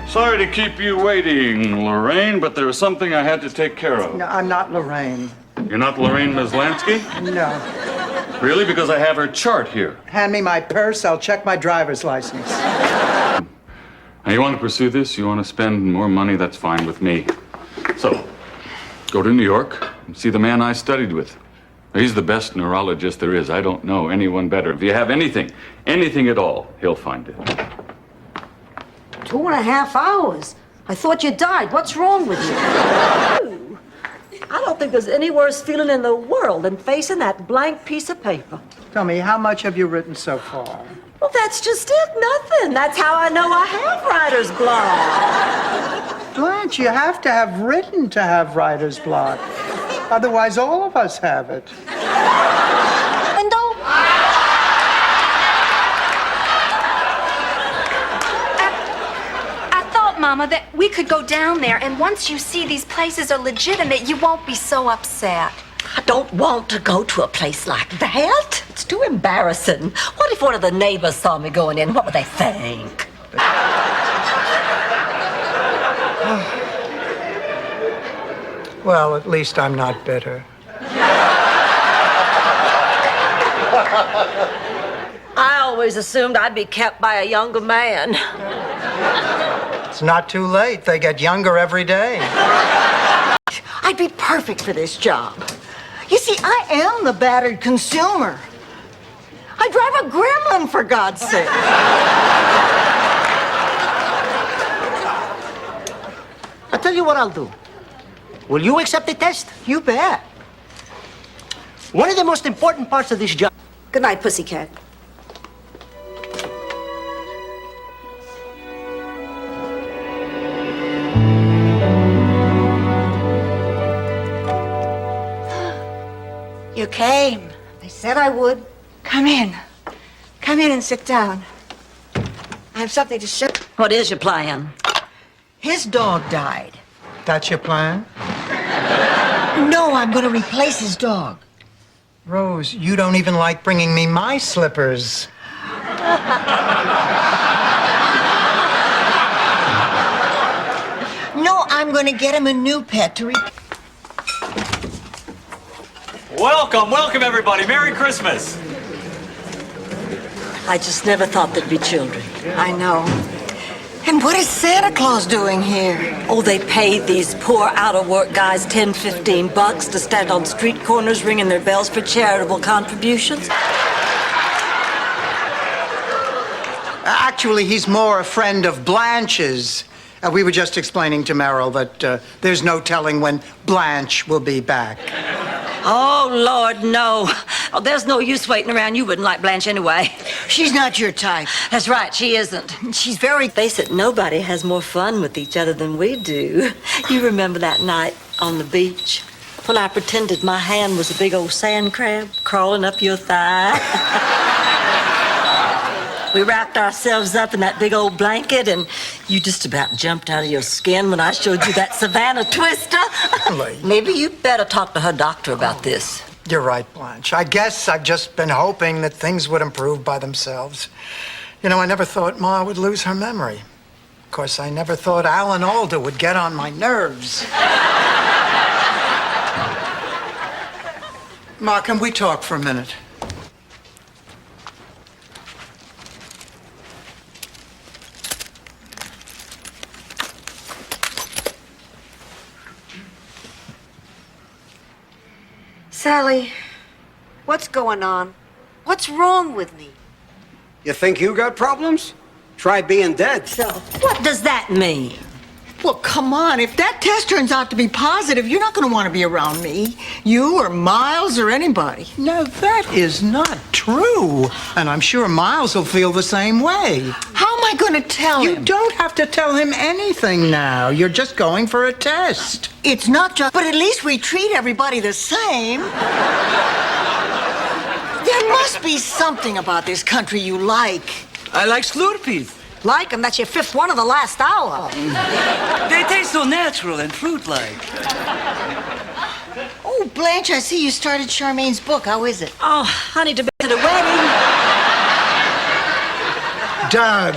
Sorry to keep you waiting, Lorraine, but there was something I had to take care of. No, I'm not Lorraine. You're not Lorraine Maslansky? No. Really? Because I have her chart here. Hand me my purse. I'll check my driver's license. Now, you want to pursue this? You want to spend more money? That's fine with me. So, go to New York and see the man I studied with. He's the best neurologist there is. I don't know anyone better. If you have anything at all, he'll find it. 2.5 hours? I thought you died. What's wrong with you? I don't think there's any worse feeling in the world than facing that blank piece of paper. Tell me, how much have you written so far? Well, that's just it. Nothing. That's how I know I have writer's block. Blanche, you have to have written to have writer's block. Otherwise, all of us have it. Window? I thought, Mama, that we could go down there, and once you see these places are legitimate, you won't be so upset. I don't want to go to a place like that. It's too embarrassing. What if one of the neighbors saw me going in? What would they think? Well, at least I'm not bitter. I always assumed I'd be kept by a younger man. It's not too late. They get younger every day. I'd be perfect for this job. You see, I am the battered consumer. I drive a gremlin, for God's sake. I'll tell you what I'll do. Will you accept the test? You bet. One of the most important parts of this job. Good night, pussycat. You came. I said I would. Come in. Come in and sit down. I have something to show. What is your plan? His dog died. That's your plan? No, I'm going to replace his dog. Rose, you don't even like bringing me my slippers. No, I'm going to get him a new pet to Welcome, everybody. Merry Christmas. I just never thought there'd be children. I know. And what is Santa Claus doing here? Oh, they paid these poor out-of-work guys $10-15 to stand on street corners ringing their bells for charitable contributions. Actually, he's more a friend of Blanche's. We were just explaining to Merrill that there's no telling when Blanche will be back. Oh, Lord, no. Oh, there's no use waiting around. You wouldn't like Blanche anyway. She's not your type. That's right, she isn't. She's very... Face it, nobody has more fun with each other than we do. You remember that night on the beach? Well, I pretended my hand was a big old sand crab crawling up your thigh. We wrapped ourselves up in that big old blanket, and you just about jumped out of your skin when I showed you that Savannah twister. Maybe you'd better talk to her doctor about this. You're right, Blanche. I guess I've just been hoping that things would improve by themselves. You know, I never thought Ma would lose her memory. Of course, I never thought Alan Alda would get on my nerves. Ma, can we talk for a minute? Sally, what's going on? What's wrong with me? You think you got problems? Try being dead. So, what does that mean? Well, come on. If that test turns out to be positive, you're not going to want to be around me. You or Miles or anybody. No, that is not true. And I'm sure Miles will feel the same way. How am I going to tell him? You don't have to tell him anything now. You're just going for a test. It's not just... But at least we treat everybody the same. There must be something about this country you like. I like Slurpees. Like 'em? That's your fifth one of the last hour. They taste so natural and fruit-like. Oh, Blanche, I see you started Charmaine's book. How is it? Oh, honey, to be at a wedding. Doug.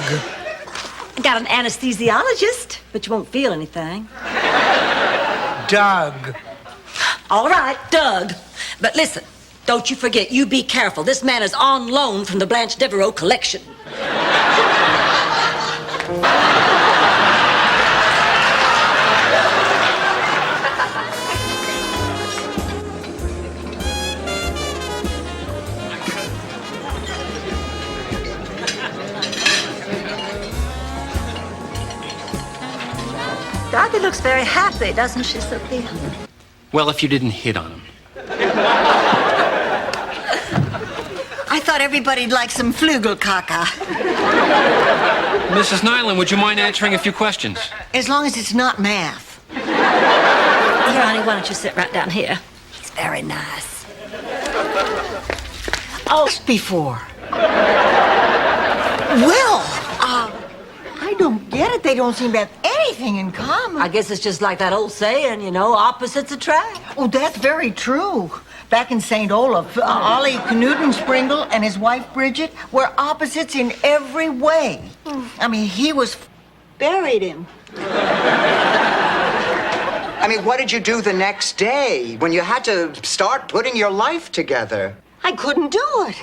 Got an anesthesiologist, but you won't feel anything. Doug. All right, Doug. But listen, don't you forget, you be careful. This man is on loan from the Blanche Devereaux collection. Dorothy looks very happy, doesn't she, Sophia? Well, if you didn't hit on him. I thought everybody'd like some Flugelkaka. Mrs. Nyland, would you mind answering a few questions? As long as it's not math. Here, honey, why don't you sit right down here? It's very nice. Oh, before. Well, I don't get it. They don't seem to have anything in common. I guess it's just like that old saying, you know, opposites attract. Oh, that's very true. Back in St. Olaf, Ollie Knudensprinkle and his wife Bridget were opposites in every way. I mean, he was buried him. I mean, what did you do the next day when you had to start putting your life together? I couldn't do it.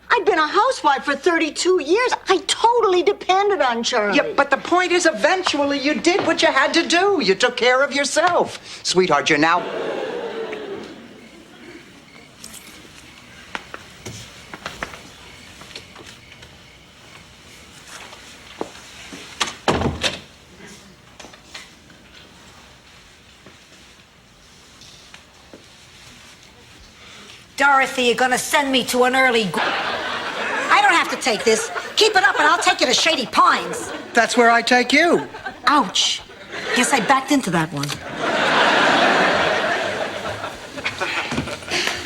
I'd been a housewife for 32 years. I totally depended on Charlie. Yeah, but the point is, eventually you did what you had to do. You took care of yourself. Sweetheart, you're now... Dorothy, you're gonna send me to an early... I don't have to take this. Keep it up and I'll take you to Shady Pines. That's where I take you. Ouch. Guess I backed into that one.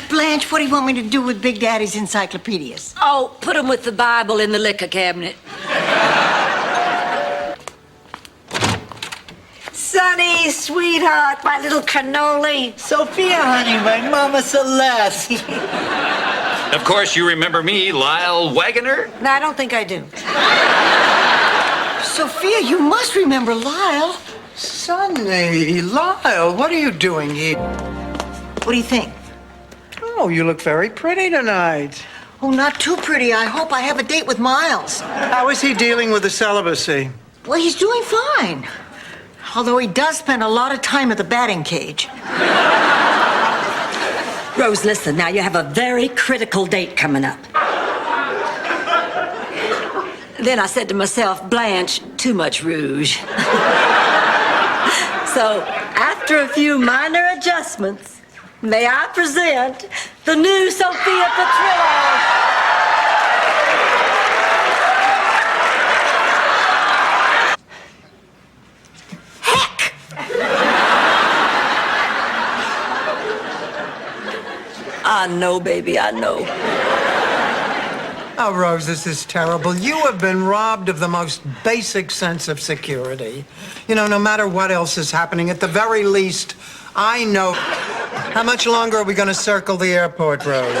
Blanche, what do you want me to do with Big Daddy's encyclopedias? Oh, put him with the Bible in the liquor cabinet. Sonny, sweetheart, my little cannoli. Sophia, honey, my Mama Celeste. Of course, you remember me, Lyle Wagoner? No, I don't think I do. Sophia, you must remember Lyle. Sonny, Lyle, what are you doing here? What do you think? Oh, you look very pretty tonight. Oh, not too pretty. I hope I have a date with Miles. How is he dealing with the celibacy? Well, he's doing fine. Although he does spend a lot of time at the batting cage. Rose, listen, now you have a very critical date coming up. Then I said to myself, Blanche, too much rouge. So, after a few minor adjustments, may I present the new Sophia Petrillo. I know, baby, I know. Oh, Rose, this is terrible. You have been robbed of the most basic sense of security. You know, no matter what else is happening, at the very least, I know. How much longer are we going to circle the airport, Rose?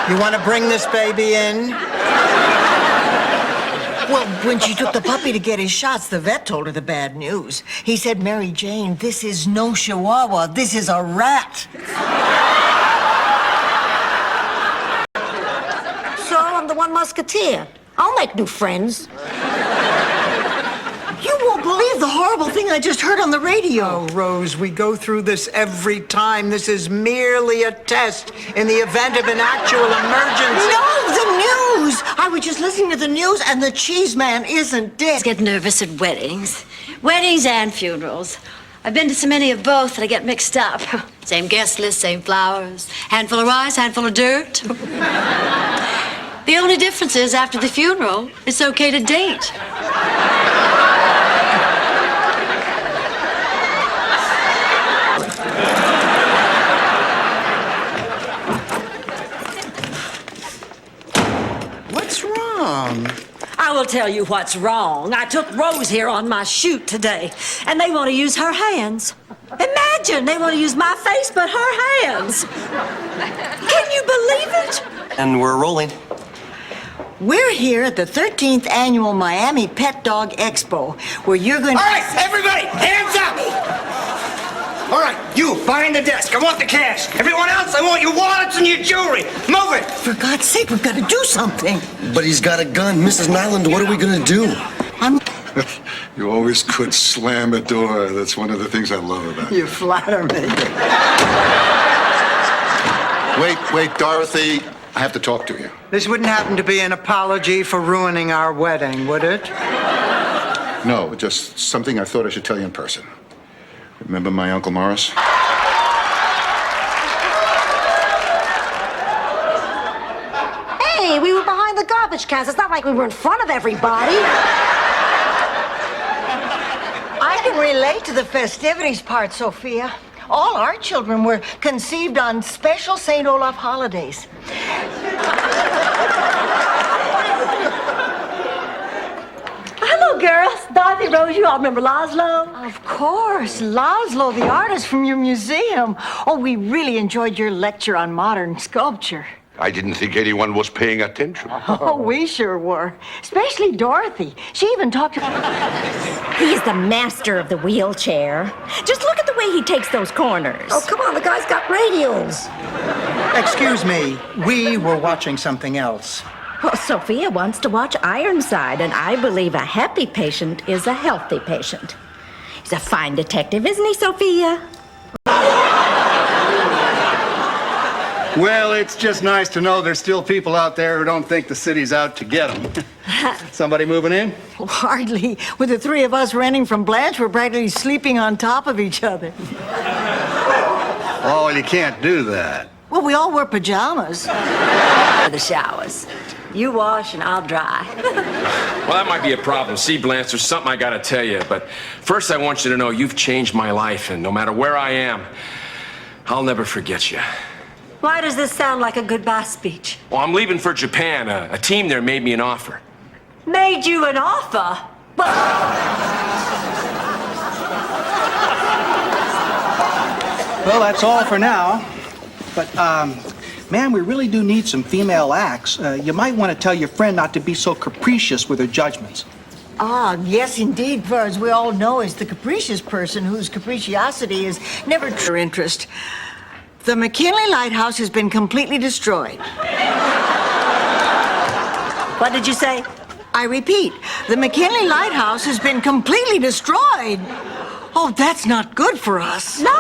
You want to bring this baby in? Well, when she took the puppy to get his shots, the vet told her the bad news. He said, Mary Jane, this is no Chihuahua. This is a rat. So I'm the one musketeer. I'll make new friends. You won't believe the horrible thing I just heard on the radio. Oh, Rose, we go through this every time. This is merely a test in the event of an actual emergency. No, the news! I was just listening to the news, and the cheese man isn't dead. I get nervous at weddings. Weddings and funerals. I've been to so many of both that I get mixed up. Same guest list, same flowers. Handful of rice, handful of dirt. The only difference is after the funeral, it's okay to date. What's wrong? I will tell you what's wrong. I took Rose here on my shoot today, and they want to use her hands. Imagine, they want to use my face, but her hands. Can you believe it? And we're rolling. We're here at the 13th Annual Miami Pet Dog Expo, where you're going to... All right, everybody, hands up! All right, you, behind the desk, I want the cash. Everyone else, I want your wallets and your jewelry. Move it! For God's sake, we've got to do something. But he's got a gun. Mrs. Nyland, what are we gonna do? You always could slam a door. That's one of the things I love about you. You flatter me. Wait, Dorothy. I have to talk to you. This wouldn't happen to be an apology for ruining our wedding, would it? No, just something I thought I should tell you in person. Remember my Uncle Morris? Hey, we were behind the garbage cans. It's not like we were in front of everybody. I can relate to the festivities part, Sophia. All our children were conceived on special St. Olaf holidays. Hello, girls. Dorothy, Rose, you all remember Laszlo? Of course, Laszlo, the artist from your museum. Oh, we really enjoyed your lecture on modern sculpture. I didn't think anyone was paying attention. Oh, we sure were. Especially Dorothy. She even talked about... He's the master of the wheelchair. Just look at the way he takes those corners. Oh, come on, the guy's got radials. Excuse me, we were watching something else. Well, Sophia wants to watch Ironside, and I believe a happy patient is a healthy patient. He's a fine detective, isn't he, Sophia? Well, it's just nice to know there's still people out there who don't think the city's out to get them. Somebody moving in? Well, hardly. With the three of us renting from Blanche, we're practically sleeping on top of each other. Oh, you can't do that. Well, we all wear pajamas. The showers. You wash and I'll dry. Well, that might be a problem. See, Blanche, there's something I gotta tell you. But first, I want you to know you've changed my life, and no matter where I am, I'll never forget you. Why does this sound like a goodbye speech? Well, I'm leaving for Japan. A team there made me an offer. Made you an offer? Well, that's all for now. But, man, we really do need some female acts. You might want to tell your friend not to be so capricious with her judgments. Ah, yes, indeed, for as we all know, is the capricious person whose capriciosity is never her interest. The McKinley Lighthouse has been completely destroyed. What did you say? I repeat, the McKinley Lighthouse has been completely destroyed. Oh, that's not good for us. No!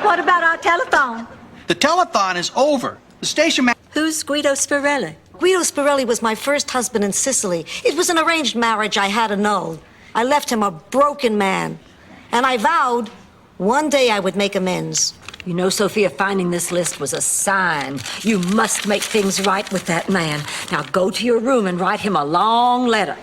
What about our telethon? The telethon is over. The station man... Who's Guido Spirelli? Guido Spirelli was my first husband in Sicily. It was an arranged marriage I had annulled. I left him a broken man. And I vowed one day I would make amends. You know, Sophia, finding this list was a sign. You must make things right with that man. Now go to your room and write him a long letter.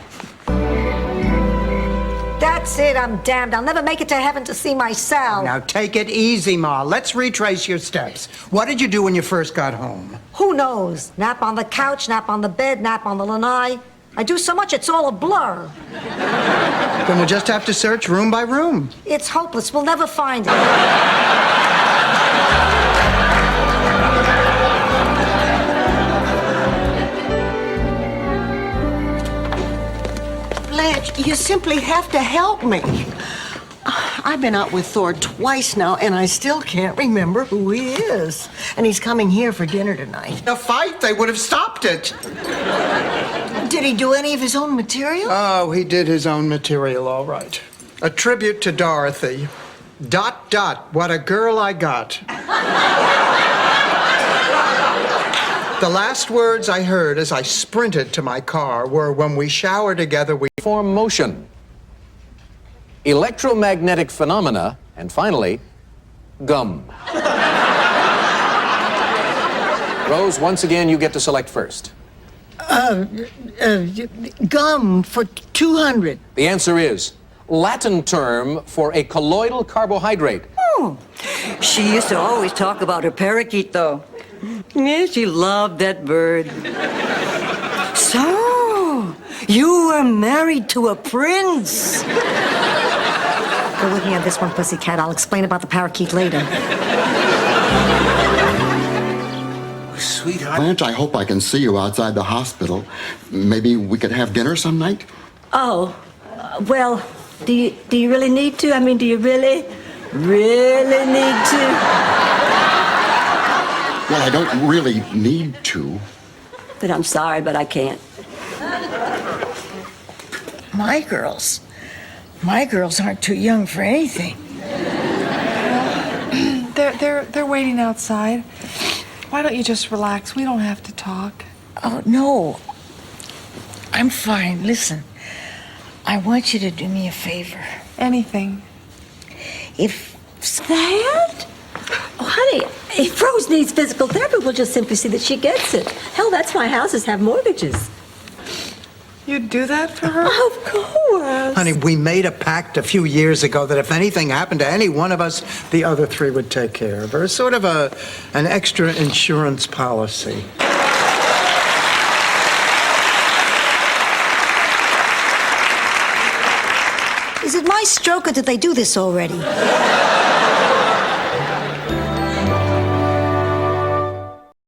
That's it, I'm damned. I'll never make it to heaven to see my Sal. Now take it easy, Ma. Let's retrace your steps. What did you do when you first got home? Who knows? Nap on the couch, nap on the bed, nap on the lanai. I do so much, it's all a blur. Then we'll just have to search room by room. It's hopeless. We'll never find it. Blanche, you simply have to help me. I've been out with Thor twice now, and I still can't remember who he is. And he's coming here for dinner tonight. A fight, they would have stopped it. Did he do any of his own material? Oh, he did his own material, all right. A tribute to Dorothy. ... What a girl I got. The last words I heard as I sprinted to my car were, when we shower together, we form motion, electromagnetic phenomena, and finally, gum. Rose, once again, you get to select first. Gum for 200. The answer is Latin term for a colloidal carbohydrate. Oh, she used to always talk about her parakeet, though. Yeah, she loved that bird. So, you were married to a prince. Go with me on this one, pussycat. I'll explain about the parakeet later. Sweetheart. Blanche, I hope I can see you outside the hospital. Maybe we could have dinner some night? Oh, well, do you really need to? I mean, do you really need to? Well, I don't really need to. But I'm sorry, but I can't. My girls aren't too young for anything. They're waiting outside. Why don't you just relax? We don't have to talk. Oh, no. I'm fine. Listen, I want you to do me a favor. Anything. If... That? Oh, honey, if Rose needs physical therapy, we'll just simply see that she gets it. Hell, that's why houses have mortgages. You'd do that for her? Of course. Honey, we made a pact a few years ago that if anything happened to any one of us, the other three would take care of her. It's sort of an extra insurance policy. Is it my stroke or did they do this already?